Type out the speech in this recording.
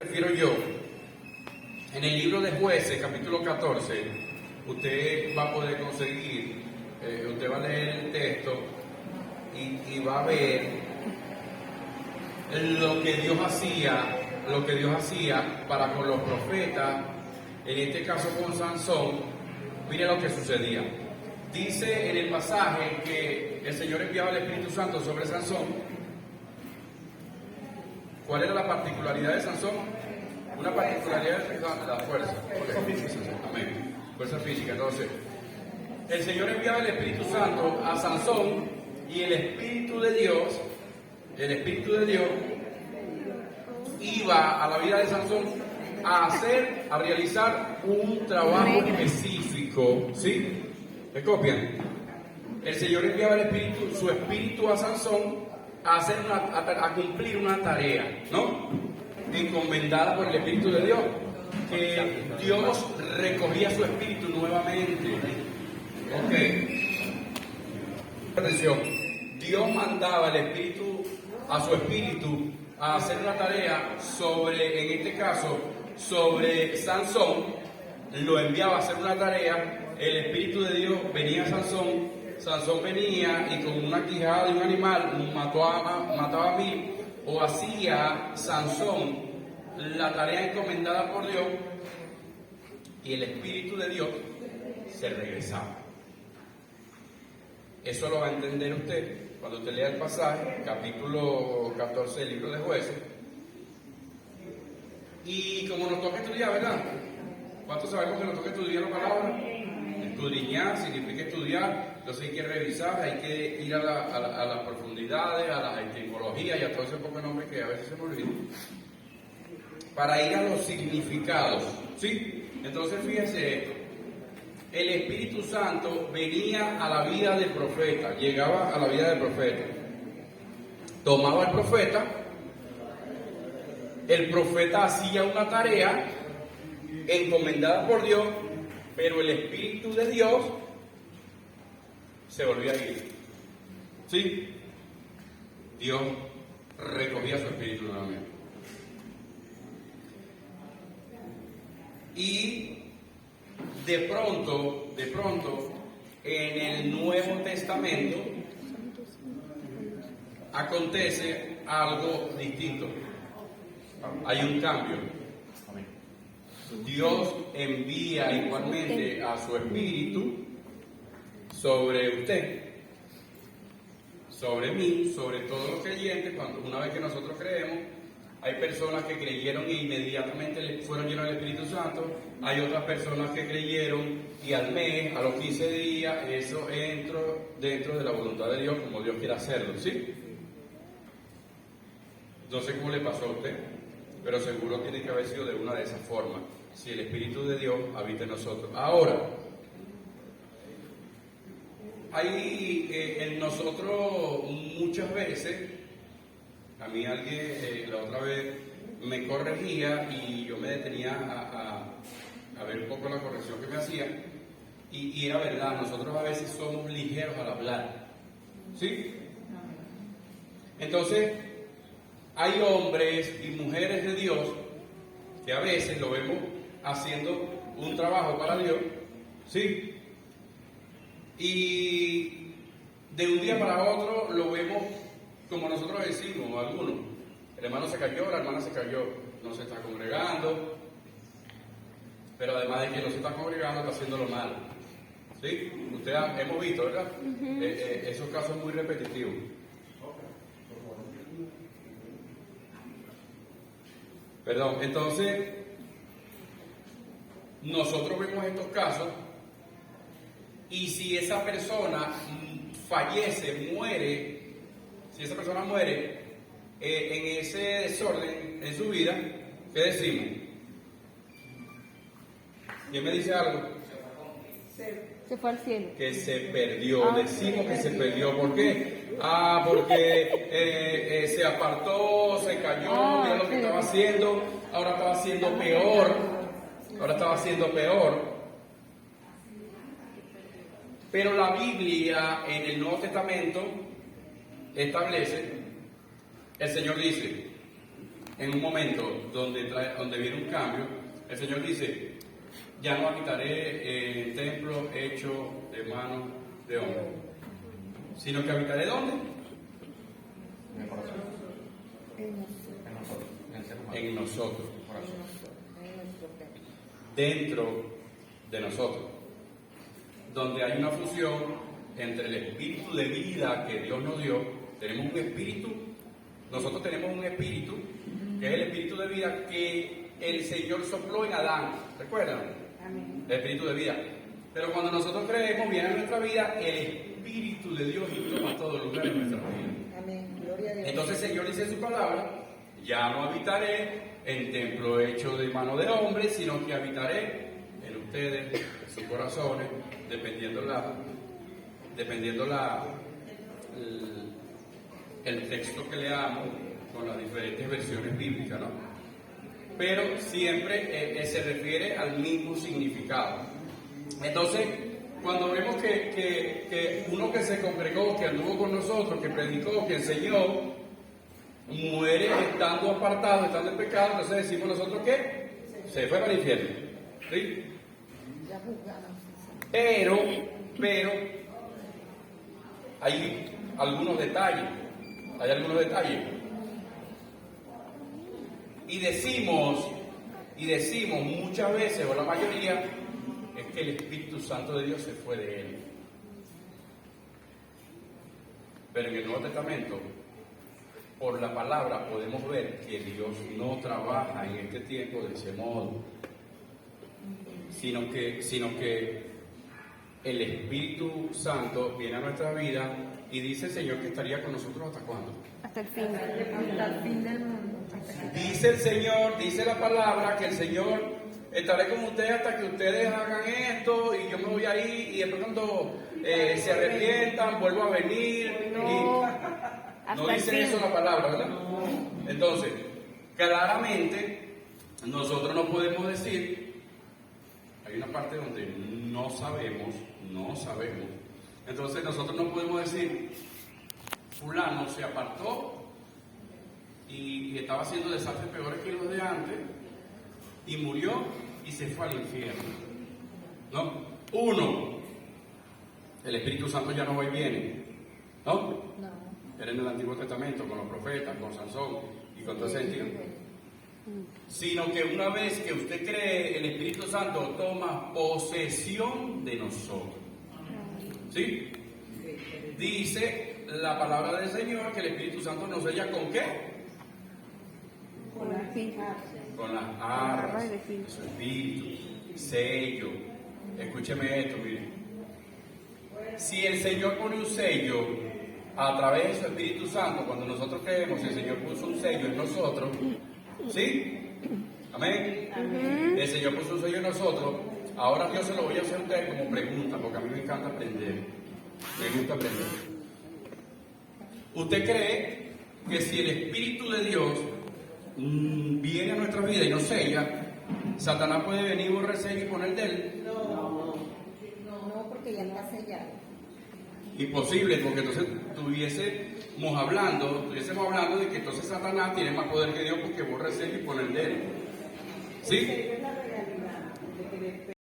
Refiero yo, en el libro de Jueces, capítulo 14, usted va a poder conseguir, usted va a leer el texto y va a ver lo que Dios hacía para con los profetas, en este caso con Sansón. Mire lo que sucedía. Dice en el pasaje que el Señor enviaba el Espíritu Santo sobre Sansón. ¿Cuál era la particularidad de Sansón? Una particularidad de la fuerza. Amén. Fuerza física. Entonces, el Señor enviaba el Espíritu Santo a Sansón y el Espíritu de Dios iba a la vida de Sansón a realizar un trabajo específico. ¿Sí? ¿Me copian? El Señor enviaba su espíritu a Sansón a cumplir una tarea, ¿no? Encomendada por el Espíritu de Dios, que Dios recogía su espíritu nuevamente. Ok. Atención. Dios mandaba a su espíritu a hacer una tarea en este caso, sobre Sansón. Lo enviaba a hacer una tarea, el Espíritu de Dios venía a Sansón venía y con una quijada de un animal mataba a 1000, o hacía Sansón la tarea encomendada por Dios y el Espíritu de Dios se regresaba. Eso lo va a entender usted cuando usted lea el pasaje, capítulo 14 del libro de Jueces. Y como nos toca estudiar, ¿verdad? ¿Cuántos sabemos que nos toca estudiar la palabra? Escudriñar significa estudiar, entonces hay que revisar, hay que ir a las profundidades, a la etimología y a todo ese poco nombre que a veces se me olvida, para ir a los significados, ¿sí? Entonces fíjense, el Espíritu Santo venía a la vida del profeta, llegaba a la vida del profeta, tomaba al profeta, el profeta hacía una tarea encomendada por Dios, pero el Espíritu de Dios se volvía a ir. ¿Sí? Dios recogía su espíritu nuevamente. Y de pronto, en el Nuevo Testamento acontece algo distinto. Hay un cambio. Dios envía igualmente a su espíritu sobre usted, sobre mí, sobre todos los creyentes. Una vez que nosotros creemos, hay personas que creyeron e inmediatamente fueron llenos del Espíritu Santo. Hay otras personas que creyeron y al mes, a los 15 días, eso entró dentro de la voluntad de Dios, como Dios quiere hacerlo, ¿sí? No sé cómo le pasó a usted, pero seguro tiene que haber sido de una de esas formas, si el Espíritu de Dios habita en nosotros. Ahora, hay en nosotros muchas veces, a mí alguien la otra vez me corregía y yo me detenía a ver un poco la corrección que me hacía, y era verdad, nosotros a veces somos ligeros al hablar, ¿sí? Entonces, hay hombres y mujeres de Dios que a veces lo vemos haciendo un trabajo para Dios, ¿sí? Y de un día para otro lo vemos como nosotros decimos, algunos. El hermano se cayó, la hermana se cayó, no se está congregando, pero además de que no se está congregando, está haciéndolo mal, ¿sí? Hemos visto, ¿verdad? Esos casos muy repetitivos. Perdón, entonces, nosotros vemos estos casos y si esa persona fallece, muere, en ese desorden en su vida, ¿qué decimos? ¿Quién me dice algo? Se fue al cielo. Que se perdió, decimos que se perdió. ¿Por qué? Porque se apartó, se cayó, mira lo que estaba haciendo, ahora estaba haciendo peor. Pero la Biblia en el Nuevo Testamento establece, el Señor dice, en un momento donde viene un cambio, el Señor dice, ya no habitaré en templo hecho de manos de hombre, sino que habitaré ¿dónde? En el corazón. En nosotros. En el ser humano. En nosotros, Corazón. dentro de nosotros, donde hay una fusión entre el espíritu de vida que Dios nos dio. Tenemos un espíritu, nosotros tenemos un espíritu, que es el espíritu de vida que el Señor sopló en Adán, ¿recuerdan? Amén. El espíritu de vida. Pero cuando nosotros creemos, viene a nuestra vida el espíritu de Dios y toma todo lugar en nuestra vida. Amén. Gloria a Dios. Entonces el Señor dice en su palabra, ya no habitaré en templo hecho de mano de hombre, sino que habitaré en ustedes, en sus corazones, dependiendo el texto que leamos con las diferentes versiones bíblicas, ¿no? Pero siempre se refiere al mismo significado. Entonces, cuando vemos que uno que se congregó, que anduvo con nosotros, que predicó, que enseñó, muere estando apartado, estando en pecado, entonces decimos nosotros que se fue para el infierno. ¿Sí? Pero hay algunos detalles. Y decimos muchas veces, o la mayoría, es que el Espíritu Santo de Dios se fue de él. Pero en el Nuevo Testamento, por la palabra, podemos ver que Dios no trabaja en este tiempo de ese modo, sino que el Espíritu Santo viene a nuestra vida y dice el Señor que estaría con nosotros ¿hasta cuándo? Hasta el fin. Hasta el fin del mundo. Dice el Señor, dice la palabra que el Señor estaré con ustedes hasta que ustedes hagan esto y yo me voy ahí y de pronto se arrepientan, vuelvo a venir. No, No dice eso la palabra, ¿verdad? Entonces, claramente nosotros no podemos decir, hay una parte donde no sabemos. Entonces nosotros no podemos decir, fulano se apartó y estaba haciendo desastres peores que los de antes y murió y se fue al infierno. ¿No? Uno, el Espíritu Santo ya no va y viene. ¿No? No. Era en el Antiguo Testamento, con los profetas, con Sansón y con todo ese sentido. Sino que una vez que usted cree, el Espíritu Santo toma posesión de nosotros. ¿Sí? Dice la palabra del Señor que el Espíritu Santo nos sella ¿con qué? Con el fin. Con las arras de su Espíritu, sello. Escúcheme esto, mire. Si el Señor pone un sello a través de su Espíritu Santo, cuando nosotros creemos, el Señor puso un sello en nosotros, ¿sí? Amén. El Señor puso un sello en nosotros. Ahora yo se lo voy a hacer a ustedes como pregunta, porque a mí me encanta aprender. Me gusta aprender. ¿Usted cree que si el Espíritu de Dios viene a nuestra vida y nos sella, Satanás puede venir, borrar el sello y poner de él? No, porque ya está sellado. Imposible, porque entonces estuviésemos hablando de que entonces Satanás tiene más poder que Dios porque borra el sello y pone el de él. ¿Sí?